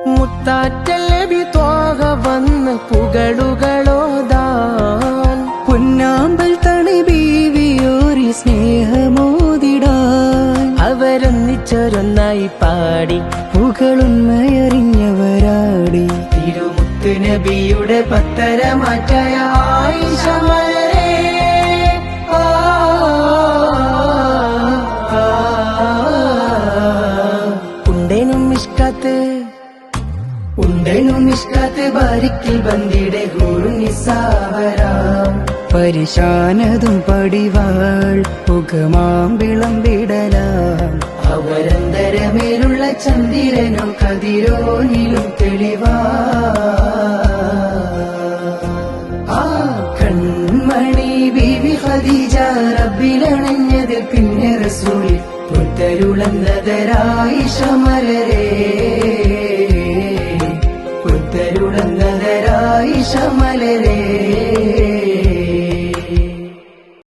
മുത്താറ്റൽ നബി ത്വാഹ വന്ന് പുകളുകളോതാൻ പൊന്നാമ്പൽ തണി ബീവിയോരി സ്നേഹമോതിടാൻ അവരൊന്നിച്ചൊരൊന്നായി പാടി പുകളുണ്മയറിഞ്ഞവരാടി തിരുമുത്ത് നബിയുടെ പത്തരമാറ്റായ ആയിഷ മലരേ ഉണ്ടേനും മിഷ്കാത്ത് ബാരിക്കിൽ ബന്ദിയുടെ ഹൂറുനിസാവരാം പരിശാനതും പടിവാൾ പുകമാം വിളമ്പിടലാം അവരന്തരമേലുള്ള ചന്ദ്രനും കതിരോനിലും തെളിവാ ആ കൺമണി ബീവി ഖദീജ റബ്ബിലണഞ്ഞത് പിന്നെ റസൂലിൽ പുത്തരുളന്നതരായിഷ മലരേ പുത്തരുളന്നതരായിഷ മലരേ